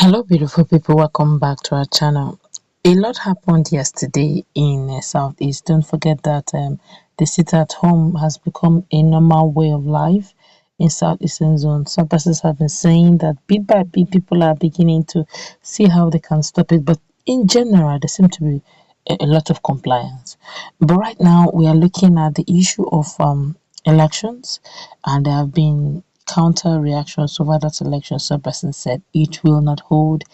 Hello, beautiful people. Welcome back to our channel. A lot happened yesterday in Southeast. Don't forget that the sit at home has become a normal way of life in Southeastern zone. Some persons have been saying that bit by bit, people are beginning to see how they can stop it. But in general, there seems to be a lot of compliance. But right now, we are looking at the issue of elections, and there have been counter reactions over that election. Some person said it will not hold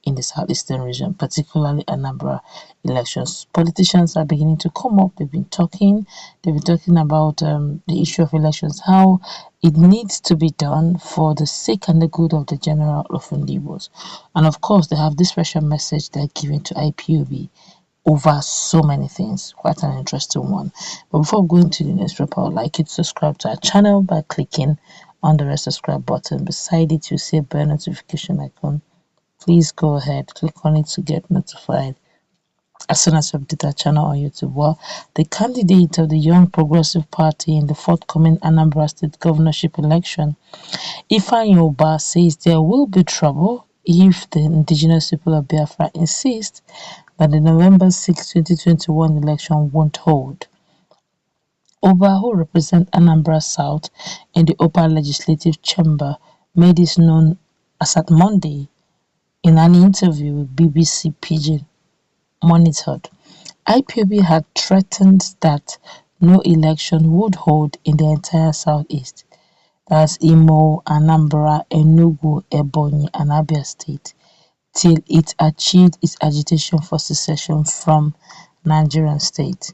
in the southeastern region, particularly Anambra elections. Politicians are beginning to come up. They've been talking about the issue of elections, how it needs to be done for the sake and the good of the general of Igbos. And of course, they have this special message they're giving to IPOB over so many things. Quite an interesting one. But before going to the next report, I would like you to subscribe to our channel by clicking on the red subscribe button. Beside it, you see a bell notification icon. Please go ahead, click on it to get notified as soon as you update our channel on YouTube. Well, the candidate of the Young Progressive Party in the forthcoming Anambra State governorship election, Ifeanyi says there will be trouble if the indigenous people of Biafra insist that the November 6, 2021 election won't hold. Ubah, who represents Anambra South in the Upper Legislative Chamber, made this known as at Monday in an interview with BBC Pidgin Monitored. IPOB had threatened that no election would hold in the entire Southeast, that's Imo, Anambra, Enugu, Ebonyi, and Abia State, till it achieved its agitation for secession from Nigerian state.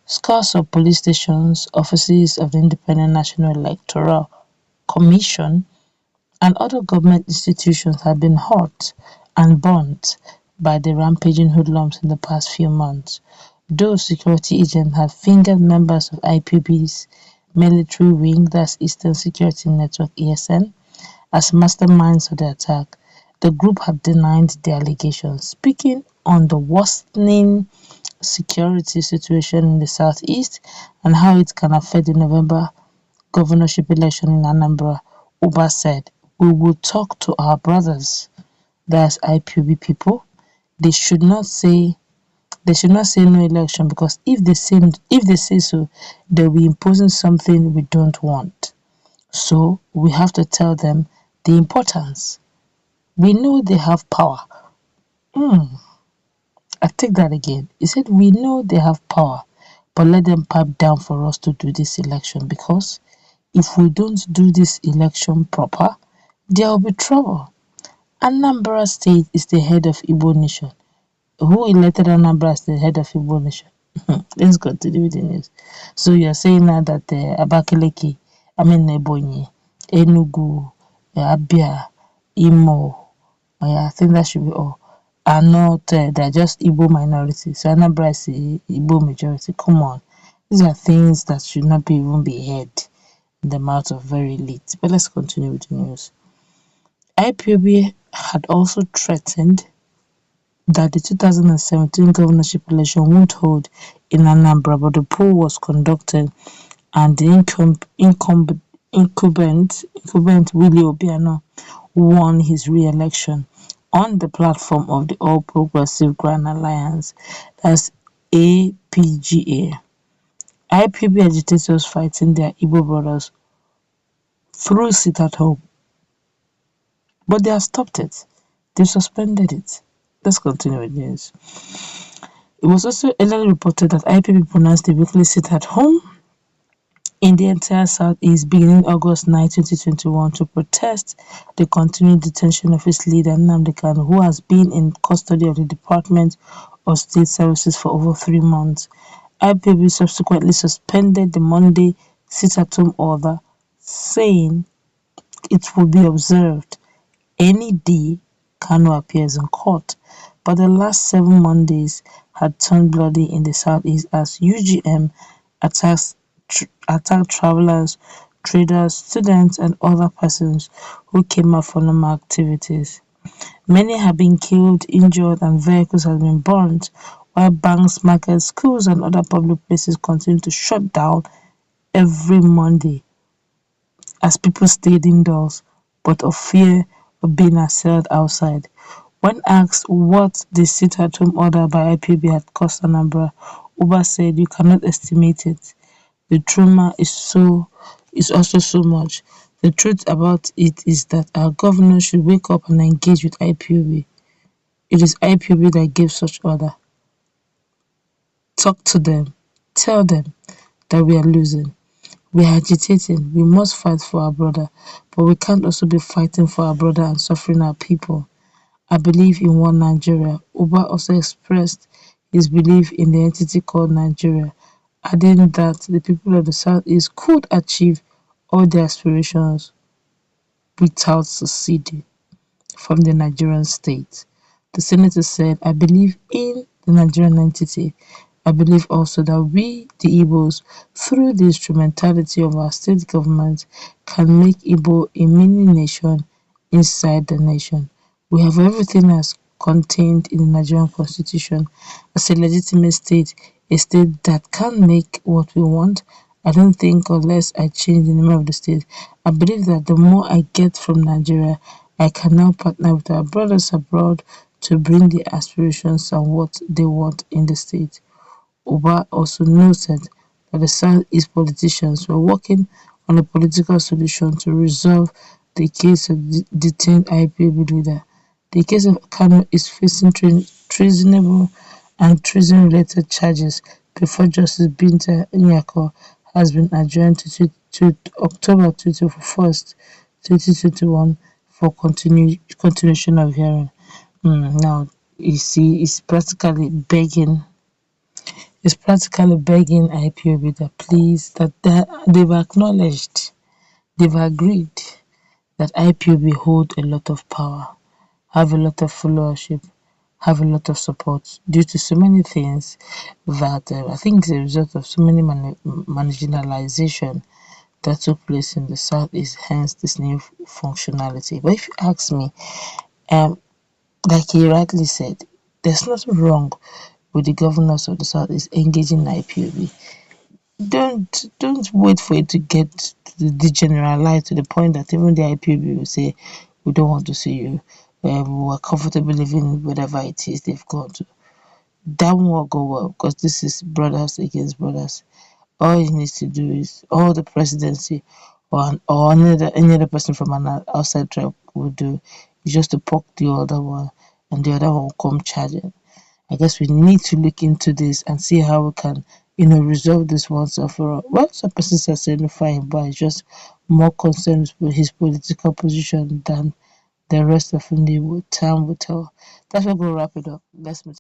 Scores of police stations, offices of the Independent National Electoral Commission, and other government institutions have been hurt and burnt by the rampaging hoodlums in the past few months. Those security agents had fingered members of IPB's military wing, that's Eastern Security Network (ESN), as masterminds of the attack. The group had denied the allegations, speaking on the worsening security situation in the southeast and how it can affect the November governorship election in Anambra. Ubah said, "We will talk to our brothers, that's IPOB people. They should not say no election, because if they say so, they'll be imposing something we don't want. So we have to tell them the importance. We know they have power." I take that again. He said, "We know they have power, but let them pipe down for us to do this election, because if we don't do this election proper, there will be trouble." Anambra State is the head of Igbo nation. Who elected Anambra as the head of Igbo nation? Let's continue with the news. So you're saying now that Abakaliki, Ebonyi, Enugu, Abia, Imo, I think that should be all, are not, they're just Igbo minorities. So Anambra is the Igbo majority. Come on. These are things that should not even be heard in the mouth of very elite. But let's continue with the news. IPOB had also threatened that the 2017 governorship election won't hold in Anambra, but the poll was conducted and the incumbent Willie Obiano won his re-election on the platform of the All Progressive Grand Alliance, that's APGA. IPOB agitators fighting their Igbo brothers through sit at home, but they have stopped it. They suspended it. Let's continue with news. It was also earlier reported that IPOB pronounced the weekly sit at home in the entire Southeast beginning August 9, 2021 to protest the continued detention of its leader Nnamdi Kanu, who has been in custody of the Department of State Services for over 3 months. IPOB subsequently suspended the Monday sit-at-home order, saying it will be observed any day Kanu appears in court. But the last 7 Mondays had turned bloody in the southeast as UGM attacked travelers, traders, students, and other persons who came out for normal activities. Many have been killed, injured, and vehicles have been burnt, while banks, markets, schools, and other public places continue to shut down every Monday as people stayed indoors, but of fear being assailed outside. When asked what the sit-at-home order by IPOB had cost Anambra, Ubah said, "You cannot estimate it. The trauma is also so much. The truth about it is that our governor should wake up and engage with IPOB. It is IPOB that gave such order. Talk to them. Tell them that we are losing. We are agitating. We must fight for our brother, but we can't also be fighting for our brother and suffering our people. I believe in one Nigeria." Ubah also expressed his belief in the entity called Nigeria, adding that the people of the Southeast could achieve all their aspirations without seceding from the Nigerian state. The senator said, "I believe in the Nigerian entity. I believe also that we, the Igbos, through the instrumentality of our state government, can make Igbo a mini nation inside the nation. We have everything as contained in the Nigerian constitution as a legitimate state, a state that can make what we want. I don't think unless I change the name of the state. I believe that the more I get from Nigeria, I can now partner with our brothers abroad to bring the aspirations and what they want in the state." Ubah also noted that the Southeast politicians were working on a political solution to resolve the case of the detained IPOB leader. The case of Kanu is facing treasonable and treason-related charges before Justice Binta Nyako has been adjourned to October 21st, 2021 for continuation of hearing. Now, you see, it's practically begging IPOB that please, that they've acknowledged, they've agreed that IPOB hold a lot of power, have a lot of followership, have a lot of support due to so many things that I think it's a result of so many marginalization that took place in the Southeast, hence this new functionality. But if you ask me, um, like he rightly said, there's nothing wrong with the governors of the Southeast engaging in IPOB. Don't wait for it to get to degeneralize to the point that even the IPOB will say, "We don't want to see you. We're comfortable living whatever it is they've gone to." That won't go well because this is brothers against brothers. All he needs to do is all the presidency or any other person from an outside tribe will do is just to poke the other one, and the other one will come charging. I guess we need to look into this and see how we can, resolve this once and for all. Well, some persons are saying fine, but it's just more concerned with his political position than the rest of the time will tell. That's where we'll wrap it up. Let's meet.